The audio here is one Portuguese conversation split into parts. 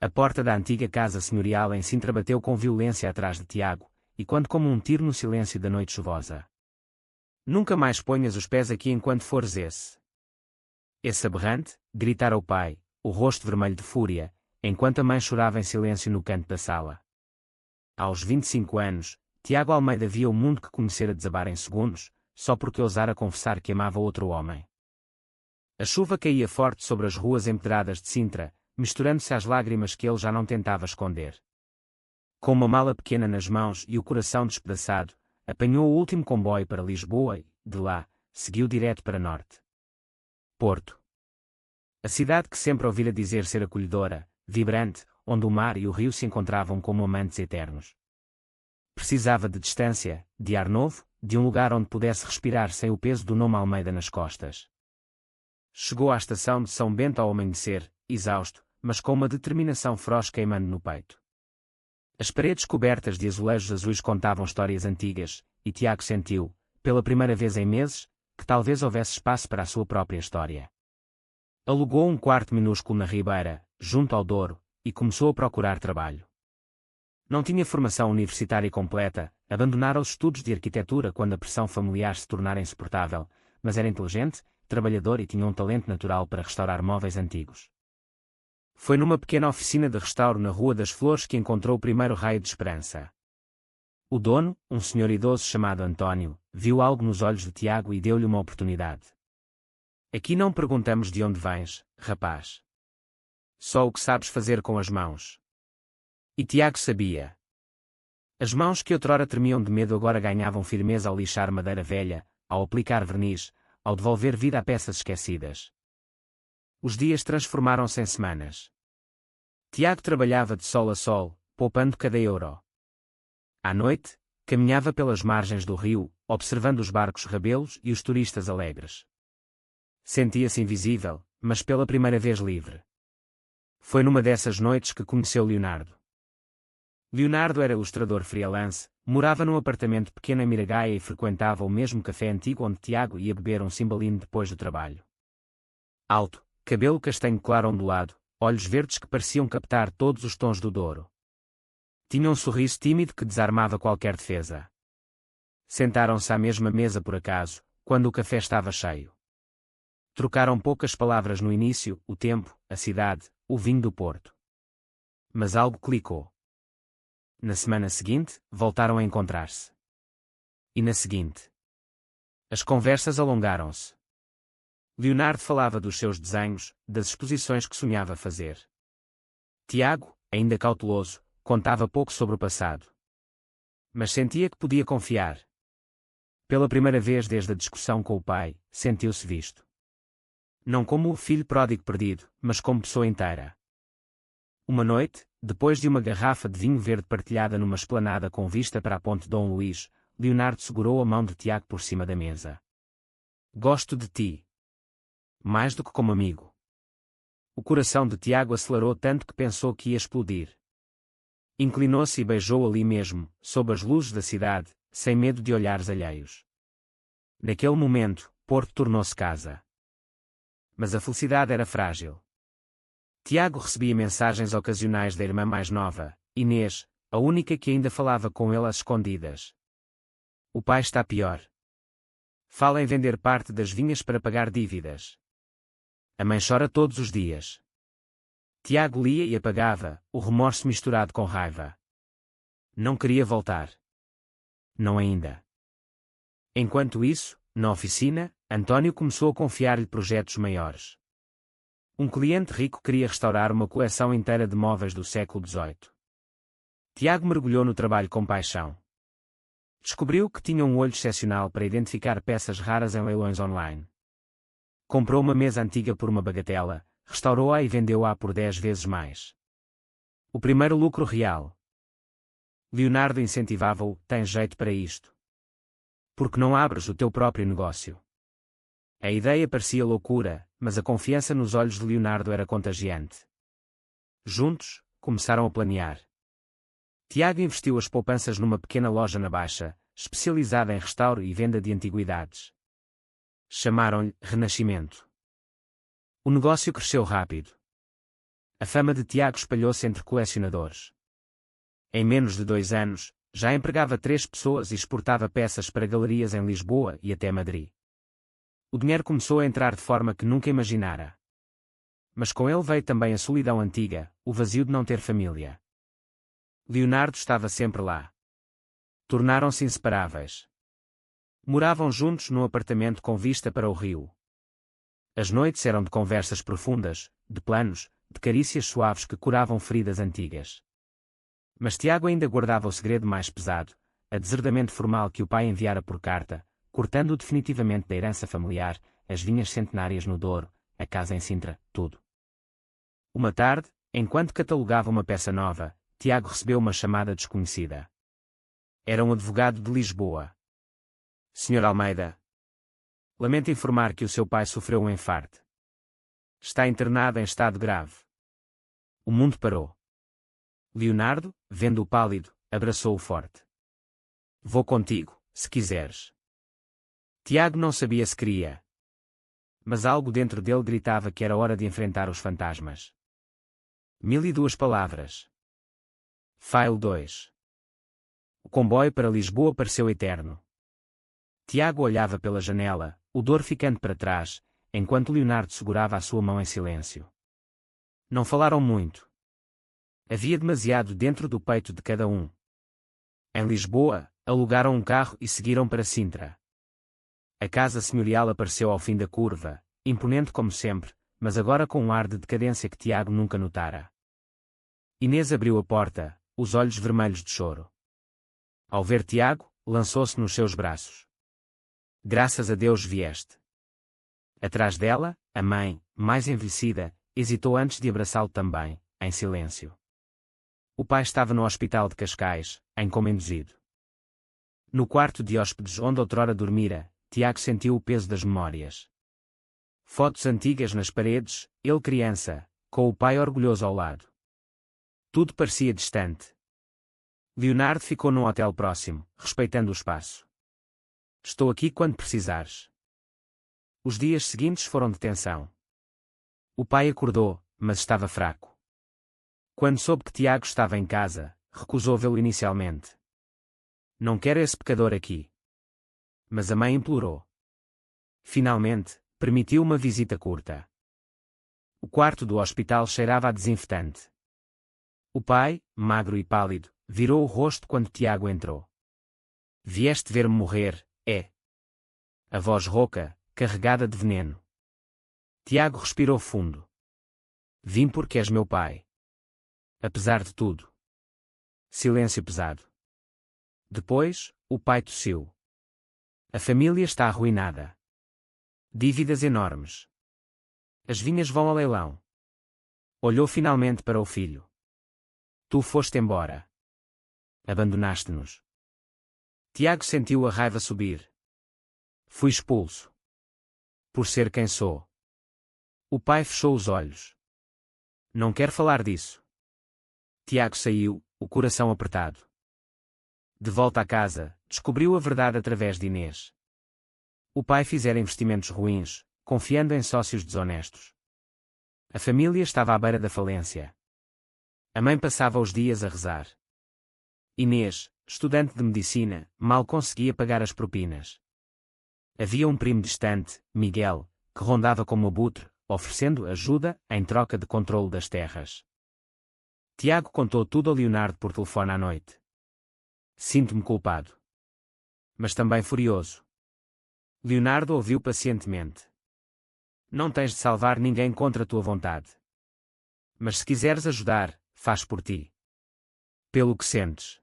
A porta da antiga casa senhorial em Sintra bateu com violência atrás de Tiago, e quando como um tiro no silêncio da noite chuvosa. Nunca mais ponhas os pés aqui enquanto fores esse aberrante, gritara o pai, o rosto vermelho de fúria, enquanto a mãe chorava em silêncio no canto da sala. Aos 25 anos, Tiago Almeida via o mundo que conhecera desabar em segundos, só porque ousara confessar que amava outro homem. A chuva caía forte sobre as ruas empedradas de Sintra, misturando-se às lágrimas que ele já não tentava esconder. Com uma mala pequena nas mãos e o coração despedaçado, apanhou o último comboio para Lisboa e, de lá, seguiu direto para norte. Porto. A cidade que sempre ouvira dizer ser acolhedora, vibrante, onde o mar e o rio se encontravam como amantes eternos. Precisava de distância, de ar novo, de um lugar onde pudesse respirar sem o peso do nome Almeida nas costas. Chegou à estação de São Bento ao amanhecer, exausto, mas com uma determinação feroz queimando no peito. As paredes cobertas de azulejos azuis contavam histórias antigas, e Tiago sentiu, pela primeira vez em meses, que talvez houvesse espaço para a sua própria história. Alugou um quarto minúsculo na Ribeira, junto ao Douro, e começou a procurar trabalho. Não tinha formação universitária completa, abandonara os estudos de arquitetura quando a pressão familiar se tornara insuportável, mas era inteligente, trabalhador e tinha um talento natural para restaurar móveis antigos. Foi numa pequena oficina de restauro na Rua das Flores que encontrou o primeiro raio de esperança. O dono, um senhor idoso chamado António, viu algo nos olhos de Tiago e deu-lhe uma oportunidade. Aqui não perguntamos de onde vens, rapaz. Só o que sabes fazer com as mãos. E Tiago sabia. As mãos que outrora tremiam de medo agora ganhavam firmeza ao lixar madeira velha, ao aplicar verniz, ao devolver vida a peças esquecidas. Os dias transformaram-se em semanas. Tiago trabalhava de sol a sol, poupando cada euro. À noite, caminhava pelas margens do rio, observando os barcos rabelos e os turistas alegres. Sentia-se invisível, mas pela primeira vez livre. Foi numa dessas noites que conheceu Leonardo. Leonardo era ilustrador freelance, morava num apartamento pequeno em Miragaia e frequentava o mesmo café antigo onde Tiago ia beber um cimbalino depois do trabalho. Alto, cabelo castanho claro ondulado, olhos verdes que pareciam captar todos os tons do Douro. Tinha um sorriso tímido que desarmava qualquer defesa. Sentaram-se à mesma mesa por acaso, quando o café estava cheio. Trocaram poucas palavras no início, o tempo, a cidade, o vinho do Porto. Mas algo clicou. Na semana seguinte, voltaram a encontrar-se. E na seguinte. As conversas alongaram-se. Leonardo falava dos seus desenhos, das exposições que sonhava fazer. Tiago, ainda cauteloso, contava pouco sobre o passado. Mas sentia que podia confiar. Pela primeira vez desde a discussão com o pai, sentiu-se visto. Não como o filho pródigo perdido, mas como pessoa inteira. Uma noite, depois de uma garrafa de vinho verde partilhada numa esplanada com vista para a ponte Dom Luís, Leonardo segurou a mão de Tiago por cima da mesa. Gosto de ti. Mais do que como amigo. O coração de Tiago acelerou tanto que pensou que ia explodir. Inclinou-se e beijou ali mesmo, sob as luzes da cidade, sem medo de olhares alheios. Naquele momento, Porto tornou-se casa. Mas a felicidade era frágil. Tiago recebia mensagens ocasionais da irmã mais nova, Inês, a única que ainda falava com ele às escondidas. O pai está pior. Fala em vender parte das vinhas para pagar dívidas. A mãe chora todos os dias. Tiago lia e apagava, o remorso misturado com raiva. Não queria voltar. Não ainda. Enquanto isso, na oficina, António começou a confiar-lhe projetos maiores. Um cliente rico queria restaurar uma coleção inteira de móveis do século XVIII. Tiago mergulhou no trabalho com paixão. Descobriu que tinha um olho excepcional para identificar peças raras em leilões online. Comprou uma mesa antiga por uma bagatela, restaurou-a e vendeu-a por 10 vezes mais. O primeiro lucro real. Leonardo incentivava-o: tens jeito para isto. Por que não abres o teu próprio negócio? A ideia parecia loucura, mas a confiança nos olhos de Leonardo era contagiante. Juntos, começaram a planear. Tiago investiu as poupanças numa pequena loja na Baixa, especializada em restauro e venda de antiguidades. Chamaram-lhe Renascimento. O negócio cresceu rápido. A fama de Tiago espalhou-se entre colecionadores. Em menos de 2 anos, já empregava 3 pessoas e exportava peças para galerias em Lisboa e até Madrid. O dinheiro começou a entrar de forma que nunca imaginara. Mas com ele veio também a solidão antiga, o vazio de não ter família. Leonardo estava sempre lá. Tornaram-se inseparáveis. Moravam juntos num apartamento com vista para o rio. As noites eram de conversas profundas, de planos, de carícias suaves que curavam feridas antigas. Mas Tiago ainda guardava o segredo mais pesado, a deserdamento formal que o pai enviara por carta, cortando-o definitivamente da herança familiar, as vinhas centenárias no Douro, a casa em Sintra, tudo. Uma tarde, enquanto catalogava uma peça nova, Tiago recebeu uma chamada desconhecida. Era um advogado de Lisboa. Sr. Almeida. Lamento informar que o seu pai sofreu um infarte. Está internado em estado grave. O mundo parou. Leonardo, vendo-o pálido, abraçou-o forte. Vou contigo, se quiseres. Tiago não sabia se queria. Mas algo dentro dele gritava que era hora de enfrentar os fantasmas. 1002 palavras. File 2. O comboio para Lisboa pareceu eterno. Tiago olhava pela janela, o Douro ficando para trás, enquanto Leonardo segurava a sua mão em silêncio. Não falaram muito. Havia demasiado dentro do peito de cada um. Em Lisboa, alugaram um carro e seguiram para Sintra. A casa senhorial apareceu ao fim da curva, imponente como sempre, mas agora com um ar de decadência que Tiago nunca notara. Inês abriu a porta, os olhos vermelhos de choro. Ao ver Tiago, lançou-se nos seus braços. Graças a Deus vieste. Atrás dela, a mãe, mais envelhecida, hesitou antes de abraçá-lo também, em silêncio. O pai estava no hospital de Cascais, em coma induzido. No quarto de hóspedes onde outrora dormira, Tiago sentiu o peso das memórias. Fotos antigas nas paredes, ele criança, com o pai orgulhoso ao lado. Tudo parecia distante. Leonardo ficou num hotel próximo, respeitando o espaço. Estou aqui quando precisares. Os dias seguintes foram de tensão. O pai acordou, mas estava fraco. Quando soube que Tiago estava em casa, recusou vê-lo inicialmente. Não quero esse pecador aqui. Mas a mãe implorou. Finalmente, permitiu uma visita curta. O quarto do hospital cheirava a desinfetante. O pai, magro e pálido, virou o rosto quando Tiago entrou. Vieste ver-me morrer, é? A voz rouca, carregada de veneno. Tiago respirou fundo. Vim porque és meu pai. Apesar de tudo. Silêncio pesado. Depois, o pai tossiu. A família está arruinada. Dívidas enormes. As vinhas vão ao leilão. Olhou finalmente para o filho. Tu foste embora. Abandonaste-nos. Tiago sentiu a raiva subir. Fui expulso. Por ser quem sou. O pai fechou os olhos. Não quero falar disso. Tiago saiu, o coração apertado. De volta à casa, descobriu a verdade através de Inês. O pai fizera investimentos ruins, confiando em sócios desonestos. A família estava à beira da falência. A mãe passava os dias a rezar. Inês, estudante de medicina, mal conseguia pagar as propinas. Havia um primo distante, Miguel, que rondava como abutre, oferecendo ajuda em troca de controlo das terras. Tiago contou tudo a Leonardo por telefone à noite. Sinto-me culpado. Mas também furioso. Leonardo ouviu pacientemente. Não tens de salvar ninguém contra a tua vontade. Mas se quiseres ajudar, faz por ti. Pelo que sentes.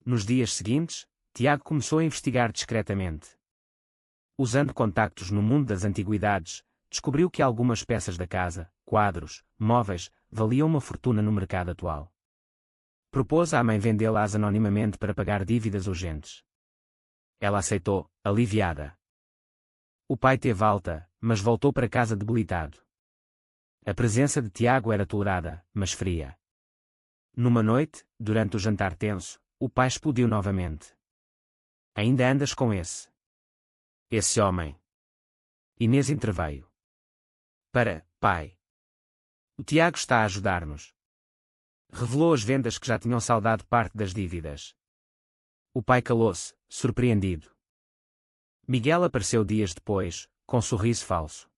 Nos dias seguintes, Tiago começou a investigar discretamente. Usando contactos no mundo das antiguidades, descobriu que algumas peças da casa, quadros, móveis, valiam uma fortuna no mercado atual. Propôs à mãe vendê-las anonimamente para pagar dívidas urgentes. Ela aceitou, aliviada. O pai teve alta, mas voltou para casa debilitado. A presença de Tiago era tolerada, mas fria. Numa noite, durante o jantar tenso, o pai explodiu novamente. Ainda andas com esse? Esse homem. Inês interveio. Pai. O Tiago está a ajudar-nos. Revelou as vendas que já tinham saldado parte das dívidas. O pai calou-se, surpreendido. Miguel apareceu dias depois, com sorriso falso.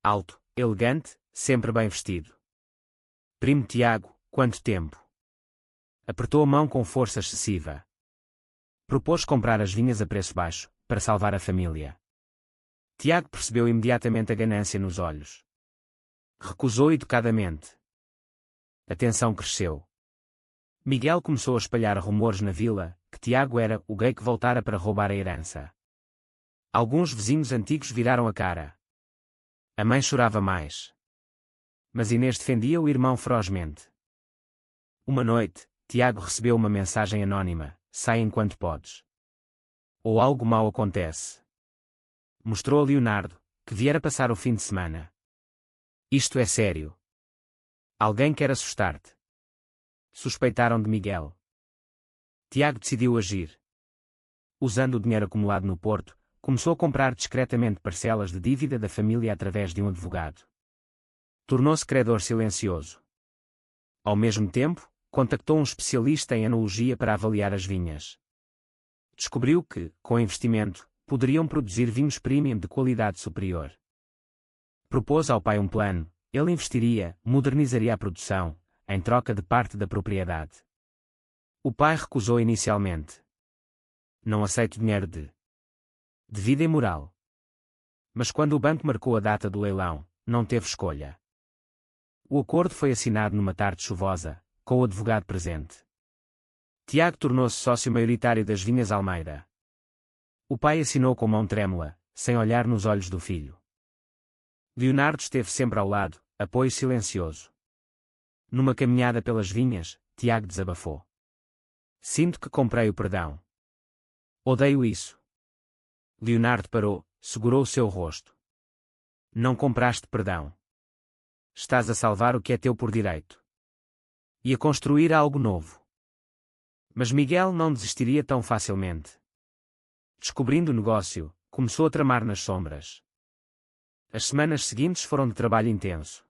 Alto, elegante, sempre bem vestido. Primo Tiago, quanto tempo? Apertou a mão com força excessiva. Propôs comprar as vinhas a preço baixo, para salvar a família. Tiago percebeu imediatamente a ganância nos olhos. Recusou educadamente. A tensão cresceu. Miguel começou a espalhar rumores na vila, que Tiago era o gay que voltara para roubar a herança. Alguns vizinhos antigos viraram a cara. A mãe chorava mais. Mas Inês defendia o irmão ferozmente. Uma noite, Tiago recebeu uma mensagem anônima: sai enquanto podes. Ou algo mau acontece. Mostrou a Leonardo, que viera passar o fim de semana. Isto é sério. Alguém quer assustar-te. Suspeitaram de Miguel. Tiago decidiu agir. Usando o dinheiro acumulado no Porto, começou a comprar discretamente parcelas de dívida da família através de um advogado. Tornou-se credor silencioso. Ao mesmo tempo, contactou um especialista em enologia para avaliar as vinhas. Descobriu que, com investimento, poderiam produzir vinhos premium de qualidade superior. Propôs ao pai um plano: ele investiria, modernizaria a produção, em troca de parte da propriedade. O pai recusou inicialmente. Não aceito dinheiro de vida imoral. Mas quando o banco marcou a data do leilão, não teve escolha. O acordo foi assinado numa tarde chuvosa, com o advogado presente. Tiago tornou-se sócio maioritário das Vinhas Almeida. O pai assinou com mão trêmula, sem olhar nos olhos do filho. Leonardo esteve sempre ao lado, apoio silencioso. Numa caminhada pelas vinhas, Tiago desabafou. Sinto que comprei o perdão. Odeio isso. Leonardo parou, segurou o seu rosto. Não compraste perdão. Estás a salvar o que é teu por direito. E a construir algo novo. Mas Miguel não desistiria tão facilmente. Descobrindo o negócio, começou a tramar nas sombras. As semanas seguintes foram de trabalho intenso.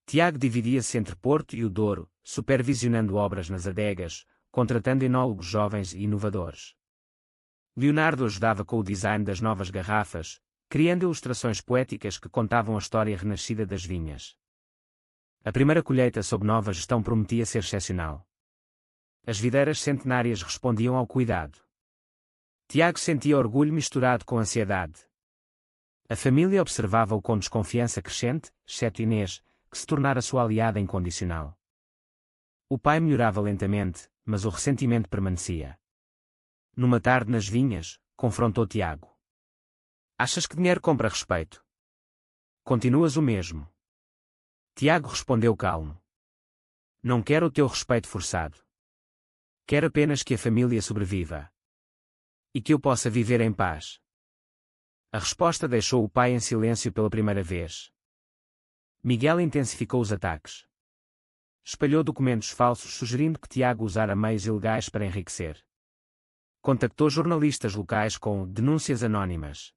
Tiago dividia-se entre Porto e o Douro, supervisionando obras nas adegas, contratando enólogos jovens e inovadores. Leonardo ajudava com o design das novas garrafas, criando ilustrações poéticas que contavam a história renascida das vinhas. A primeira colheita sob nova gestão prometia ser excepcional. As videiras centenárias respondiam ao cuidado. Tiago sentia orgulho misturado com ansiedade. A família observava-o com desconfiança crescente, exceto Inês, que se tornara sua aliada incondicional. O pai melhorava lentamente, mas o ressentimento permanecia. Numa tarde nas vinhas, confrontou Tiago. Achas que dinheiro compra respeito? Continuas o mesmo. Tiago respondeu calmo. Não quero o teu respeito forçado. Quero apenas que a família sobreviva. E que eu possa viver em paz. A resposta deixou o pai em silêncio pela primeira vez. Miguel intensificou os ataques. Espalhou documentos falsos sugerindo que Tiago usara meios ilegais para enriquecer. Contactou jornalistas locais com denúncias anónimas.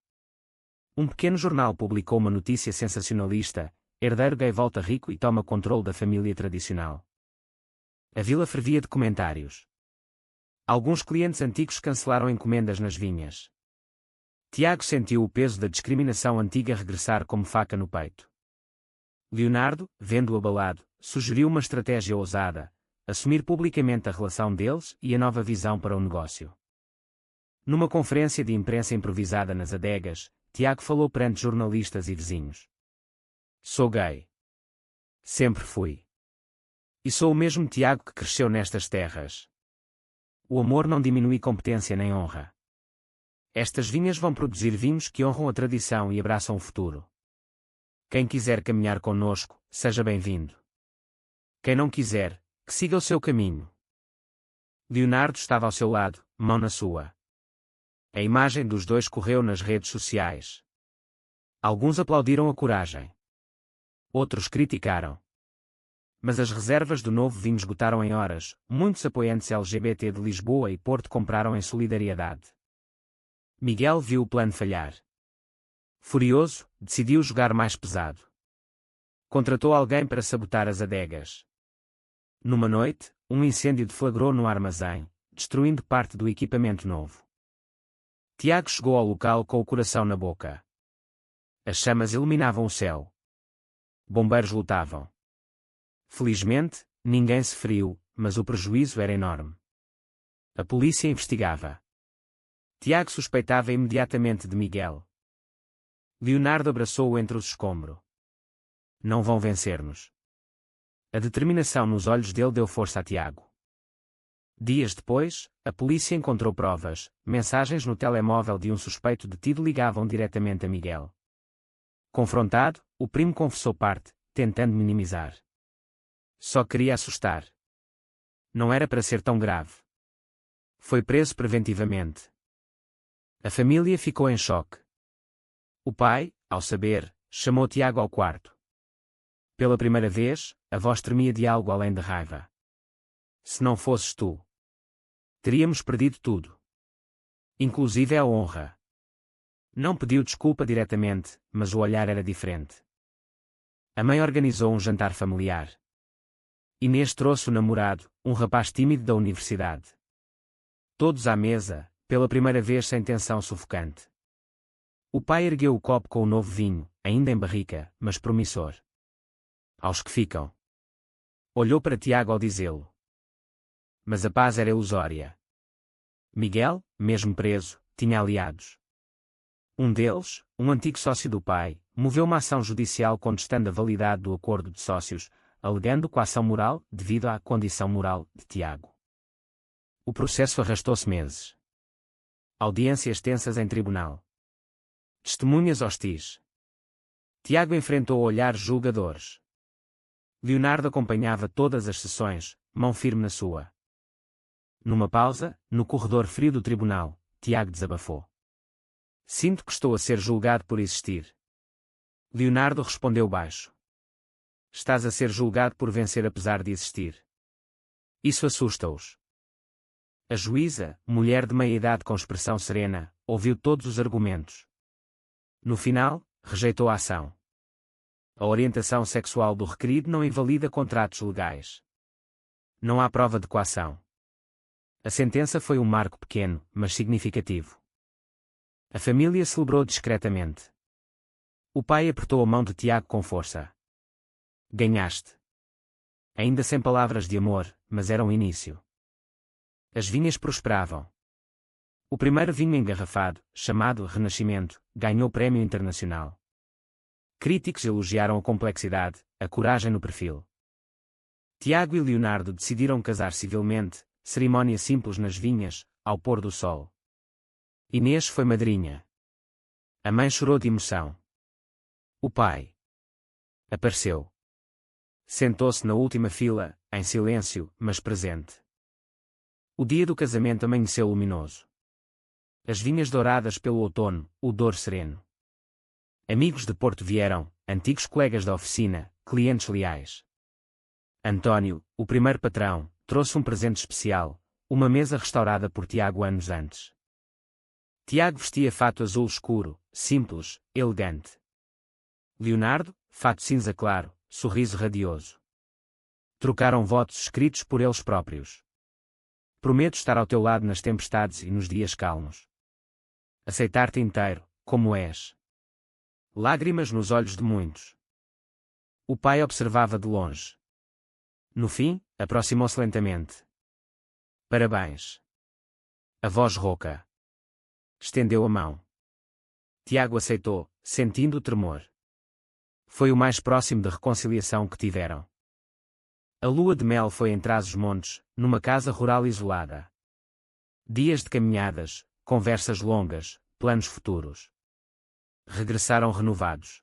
Um pequeno jornal publicou uma notícia sensacionalista: herdeiro gay volta rico e toma controle da família tradicional. A vila fervia de comentários. Alguns clientes antigos cancelaram encomendas nas vinhas. Tiago sentiu o peso da discriminação antiga regressar como faca no peito. Leonardo, vendo-o abalado, sugeriu uma estratégia ousada: assumir publicamente a relação deles e a nova visão para o negócio. Numa conferência de imprensa improvisada nas adegas, Tiago falou perante jornalistas e vizinhos. Sou gay. Sempre fui. E sou o mesmo Tiago que cresceu nestas terras. O amor não diminui competência nem honra. Estas vinhas vão produzir vinhos que honram a tradição e abraçam o futuro. Quem quiser caminhar conosco, seja bem-vindo. Quem não quiser, que siga o seu caminho. Leonardo estava ao seu lado, mão na sua. A imagem dos dois correu nas redes sociais. Alguns aplaudiram a coragem. Outros criticaram. Mas as reservas do novo vinho esgotaram em horas. Muitos apoiantes LGBT de Lisboa e Porto compraram em solidariedade. Miguel viu o plano falhar. Furioso, decidiu jogar mais pesado. Contratou alguém para sabotar as adegas. Numa noite, um incêndio deflagrou no armazém, destruindo parte do equipamento novo. Tiago chegou ao local com o coração na boca. As chamas iluminavam o céu. Bombeiros lutavam. Felizmente, ninguém se feriu, mas o prejuízo era enorme. A polícia investigava. Tiago suspeitava imediatamente de Miguel. Leonardo abraçou-o entre os escombros. Não vão vencer-nos. A determinação nos olhos dele deu força a Tiago. Dias depois, a polícia encontrou provas. Mensagens no telemóvel de um suspeito detido ligavam diretamente a Miguel. Confrontado, o primo confessou parte, tentando minimizar. Só queria assustar. Não era para ser tão grave. Foi preso preventivamente. A família ficou em choque. O pai, ao saber, chamou Tiago ao quarto. Pela primeira vez, a voz tremia de algo além de raiva. Se não fosses tu, teríamos perdido tudo. Inclusive a honra. Não pediu desculpa diretamente, mas o olhar era diferente. A mãe organizou um jantar familiar. Inês trouxe o namorado, um rapaz tímido da universidade. Todos à mesa, pela primeira vez sem tensão sufocante. O pai ergueu o copo com o novo vinho, ainda em barrica, mas promissor. Aos que ficam. Olhou para Tiago ao dizê-lo. Mas a paz era ilusória. Miguel, mesmo preso, tinha aliados. Um deles, um antigo sócio do pai, moveu uma ação judicial contestando a validade do acordo de sócios, alegando coação moral devido à condição moral de Tiago. O processo arrastou-se meses. Audiências tensas em tribunal. Testemunhas hostis. Tiago enfrentou olhares julgadores. Leonardo acompanhava todas as sessões, mão firme na sua. Numa pausa, no corredor frio do tribunal, Tiago desabafou. Sinto que estou a ser julgado por existir. Leonardo respondeu baixo. Estás a ser julgado por vencer apesar de existir. Isso assusta-os. A juíza, mulher de meia-idade com expressão serena, ouviu todos os argumentos. No final, rejeitou a ação. A orientação sexual do requerido não invalida contratos legais. Não há prova de coação. A sentença foi um marco pequeno, mas significativo. A família celebrou discretamente. O pai apertou a mão de Tiago com força. Ganhaste. Ainda sem palavras de amor, mas era um início. As vinhas prosperavam. O primeiro vinho engarrafado, chamado Renascimento, ganhou prémio internacional. Críticos elogiaram a complexidade, a coragem no perfil. Tiago e Leonardo decidiram casar civilmente, cerimónia simples nas vinhas, ao pôr do sol. Inês foi madrinha. A mãe chorou de emoção. O pai apareceu. Sentou-se na última fila, em silêncio, mas presente. O dia do casamento amanheceu luminoso. As vinhas douradas pelo outono, o Douro sereno. Amigos de Porto vieram, antigos colegas da oficina, clientes leais. António, o primeiro patrão, trouxe um presente especial, uma mesa restaurada por Tiago anos antes. Tiago vestia fato azul escuro, simples, elegante. Leonardo, fato cinza claro, sorriso radioso. Trocaram votos escritos por eles próprios. Prometo estar ao teu lado nas tempestades e nos dias calmos. Aceitar-te inteiro, como és. Lágrimas nos olhos de muitos. O pai observava de longe. No fim, aproximou-se lentamente. Parabéns. A voz rouca. Estendeu a mão. Tiago aceitou, sentindo o tremor. Foi o mais próximo de reconciliação que tiveram. A lua de mel foi em Trás-os-Montes, numa casa rural isolada. Dias de caminhadas, conversas longas, planos futuros. Regressaram renovados.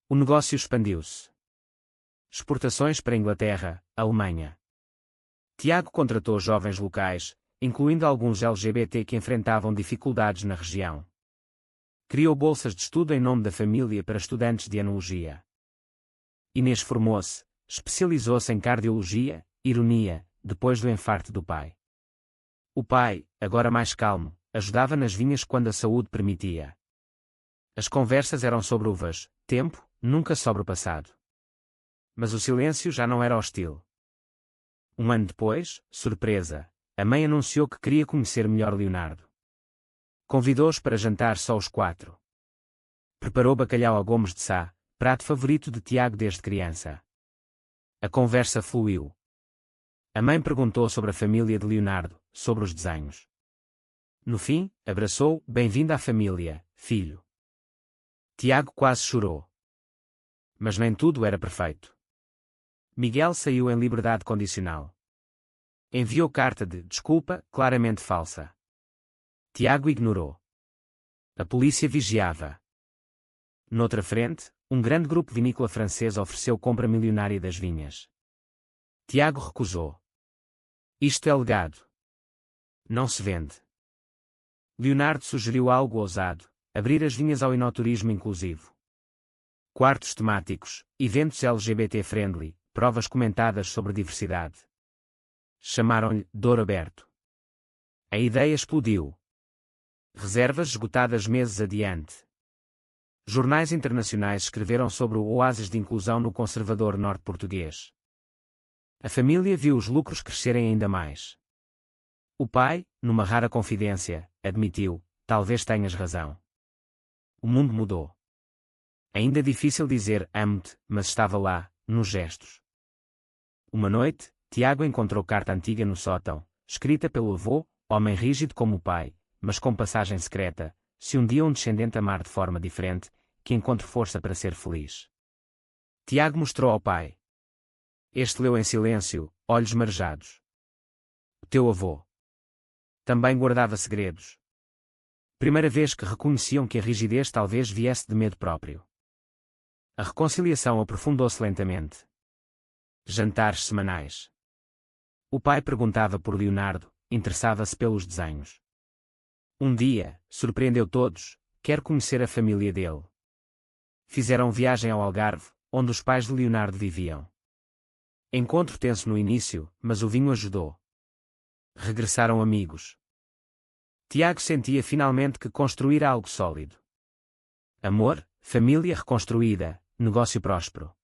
O negócio expandiu-se. Exportações para a Inglaterra, Alemanha. Tiago contratou jovens locais, incluindo alguns LGBT que enfrentavam dificuldades na região. Criou bolsas de estudo em nome da família para estudantes de enologia. Inês formou-se, especializou-se em cardiologia, ironia, depois do infarto do pai. O pai, agora mais calmo, ajudava nas vinhas quando a saúde permitia. As conversas eram sobre uvas, tempo, nunca sobre o passado. Mas o silêncio já não era hostil. Um ano depois, surpresa, a mãe anunciou que queria conhecer melhor Leonardo. Convidou-os para jantar só os 4. Preparou bacalhau a gomos de sá, prato favorito de Tiago desde criança. A conversa fluiu. A mãe perguntou sobre a família de Leonardo, sobre os desenhos. No fim, abraçou, bem-vindo à família, filho. Tiago quase chorou. Mas nem tudo era perfeito. Miguel saiu em liberdade condicional. Enviou carta de desculpa, claramente falsa. Tiago ignorou. A polícia vigiava. Noutra frente, um grande grupo vinícola francês ofereceu compra milionária das vinhas. Tiago recusou. Isto é legado. Não se vende. Leonardo sugeriu algo ousado: abrir as vinhas ao enoturismo inclusivo. Quartos temáticos, eventos LGBT-friendly, provas comentadas sobre diversidade. Chamaram-lhe Douro Aberto. A ideia explodiu. Reservas esgotadas meses adiante. Jornais internacionais escreveram sobre o oásis de inclusão no conservador norte-português. A família viu os lucros crescerem ainda mais. O pai, numa rara confidência, admitiu: talvez tenhas razão. O mundo mudou. Ainda difícil dizer amo-te, mas estava lá, nos gestos. Uma noite, Tiago encontrou carta antiga no sótão, escrita pelo avô, homem rígido como o pai, mas com passagem secreta: se um dia um descendente amar de forma diferente, que encontre força para ser feliz. Tiago mostrou ao pai. Este leu em silêncio, olhos marejados. O teu avô também guardava segredos. Primeira vez que reconheciam que a rigidez talvez viesse de medo próprio. A reconciliação aprofundou-se lentamente. Jantares semanais. O pai perguntava por Leonardo, interessava-se pelos desenhos. Um dia, surpreendeu todos: quer conhecer a família dele. Fizeram viagem ao Algarve, onde os pais de Leonardo viviam. Encontro tenso no início, mas o vinho ajudou. Regressaram amigos. Tiago sentia finalmente que construíra algo sólido. Amor, família reconstruída, negócio próspero.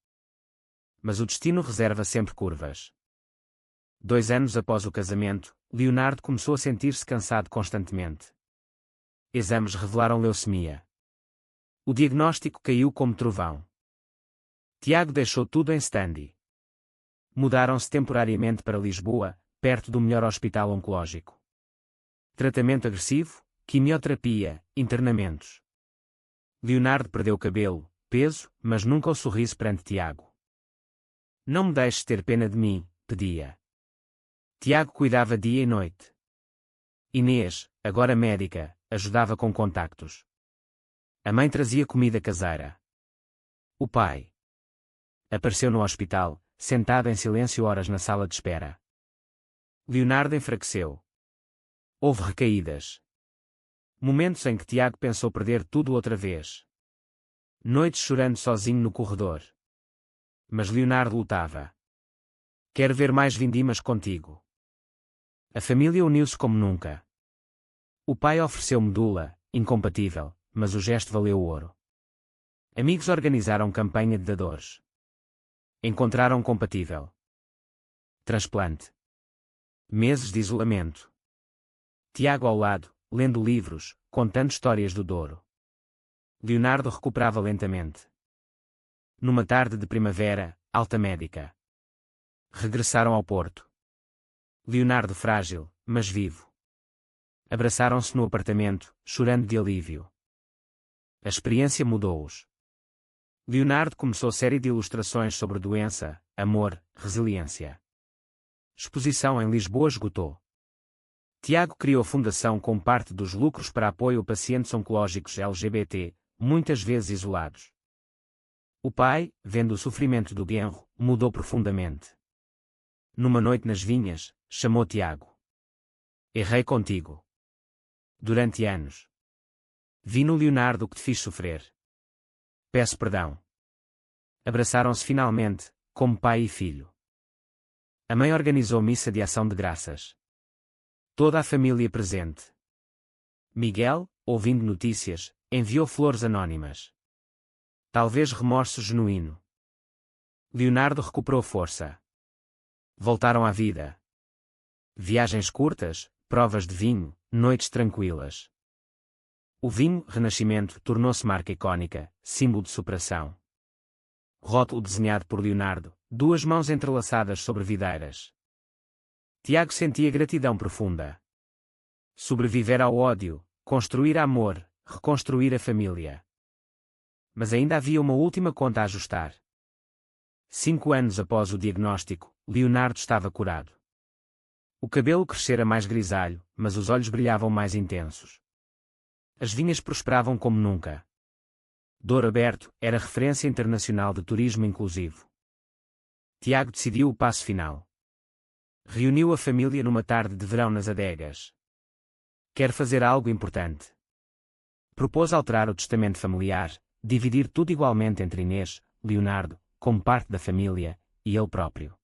Mas o destino reserva sempre curvas. 2 anos após o casamento, Leonardo começou a sentir-se cansado constantemente. Exames revelaram leucemia. O diagnóstico caiu como trovão. Tiago deixou tudo em stand-by. Mudaram-se temporariamente para Lisboa, perto do melhor hospital oncológico. Tratamento agressivo, quimioterapia, internamentos. Leonardo perdeu cabelo, peso, mas nunca o sorriso perante Tiago. Não me deixes ter pena de mim, pedia. Tiago cuidava dia e noite. Inês, agora médica, ajudava com contactos. A mãe trazia comida caseira. O pai apareceu no hospital, sentado em silêncio horas na sala de espera. Leonardo enfraqueceu. Houve recaídas. Momentos em que Tiago pensou perder tudo outra vez. Noites chorando sozinho no corredor. Mas Leonardo lutava. Quero ver mais vindimas contigo. A família uniu-se como nunca. O pai ofereceu medula, incompatível, mas o gesto valeu ouro. Amigos organizaram campanha de dadores. Encontraram compatível. Transplante. Meses de isolamento. Tiago ao lado, lendo livros, contando histórias do Douro. Leonardo recuperava lentamente. Numa tarde de primavera, alta médica. Regressaram ao Porto. Leonardo frágil, mas vivo. Abraçaram-se no apartamento, chorando de alívio. A experiência mudou-os. Leonardo começou série de ilustrações sobre doença, amor, resiliência. Exposição em Lisboa esgotou. Tiago criou fundação com parte dos lucros para apoio a pacientes oncológicos LGBT, muitas vezes isolados. O pai, vendo o sofrimento do genro, mudou profundamente. Numa noite nas vinhas, chamou Tiago. Errei contigo. Durante anos. Vi no Leonardo que te fiz sofrer. Peço perdão. Abraçaram-se finalmente, como pai e filho. A mãe organizou missa de ação de graças. Toda a família presente. Miguel, ouvindo notícias, enviou flores anônimas. Talvez remorso genuíno. Leonardo recuperou força. Voltaram à vida. Viagens curtas, provas de vinho, noites tranquilas. O vinho, Renascimento, tornou-se marca icónica, símbolo de superação. Rótulo desenhado por Leonardo, duas mãos entrelaçadas sobre videiras. Tiago sentia gratidão profunda. Sobreviver ao ódio, construir amor, reconstruir a família. Mas ainda havia uma última conta a ajustar. 5 anos após o diagnóstico, Leonardo estava curado. O cabelo crescera mais grisalho, mas os olhos brilhavam mais intensos. As vinhas prosperavam como nunca. Douro Aberto era referência internacional de turismo inclusivo. Tiago decidiu o passo final. Reuniu a família numa tarde de verão nas adegas. Quer fazer algo importante. Propôs alterar o testamento familiar, dividir tudo igualmente entre Inês, Leonardo, como parte da família, e ele próprio.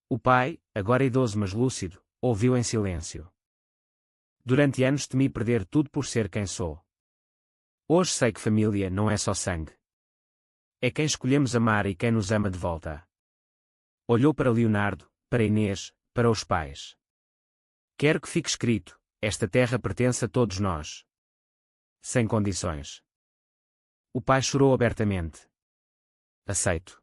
O pai, agora idoso mas lúcido, ouviu em silêncio. Durante anos temi perder tudo por ser quem sou. Hoje sei que família não é só sangue. É quem escolhemos amar e quem nos ama de volta. Olhou para Leonardo, para Inês, para os pais. Quero que fique escrito, esta terra pertence a todos nós. Sem condições. O pai chorou abertamente. Aceito.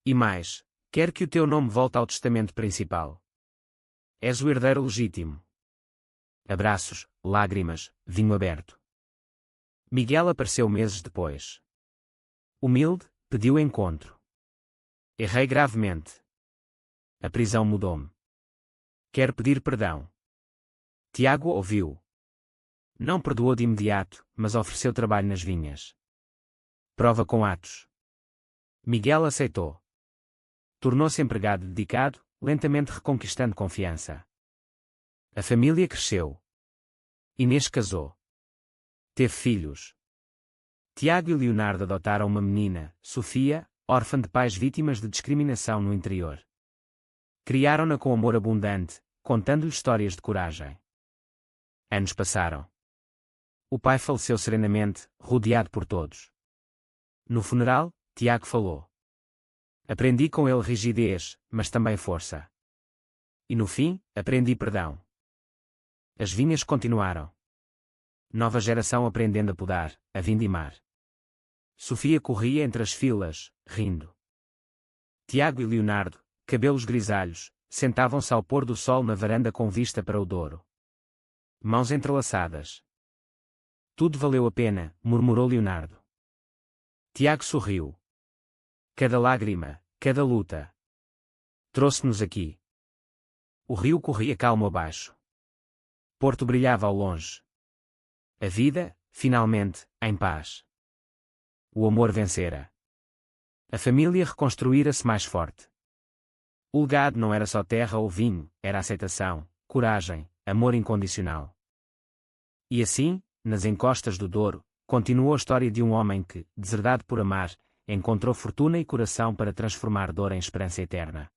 E mais, quero que o teu nome volte ao testamento principal. És o herdeiro legítimo. Abraços, lágrimas, vinho aberto. Miguel apareceu meses depois. Humilde, pediu encontro. Errei gravemente. A prisão mudou-me. Quero pedir perdão. Tiago ouviu. Não perdoou de imediato, mas ofereceu trabalho nas vinhas. Prova com atos. Miguel aceitou. Tornou-se empregado dedicado, lentamente reconquistando confiança. A família cresceu. Inês casou. Teve filhos. Tiago e Leonardo adotaram uma menina, Sofia, órfã de pais vítimas de discriminação no interior. Criaram-na com amor abundante, contando-lhe histórias de coragem. Anos passaram. O pai faleceu serenamente, rodeado por todos. No funeral, Tiago falou. Aprendi com ele rigidez, mas também força. E no fim, aprendi perdão. As vinhas continuaram. Nova geração aprendendo a podar, a vindimar. Sofia corria entre as filas, rindo. Tiago e Leonardo, cabelos grisalhos, sentavam-se ao pôr do sol na varanda com vista para o Douro. Mãos entrelaçadas. Tudo valeu a pena, murmurou Leonardo. Tiago sorriu. Cada lágrima, cada luta. Trouxe-nos aqui. O rio corria calmo abaixo. Porto brilhava ao longe. A vida, finalmente, em paz. O amor vencera. A família reconstruíra-se mais forte. O legado não era só terra ou vinho, era aceitação, coragem, amor incondicional. E assim, nas encostas do Douro, continuou a história de um homem que, deserdado por amar, encontrou fortuna e coração para transformar dor em esperança eterna.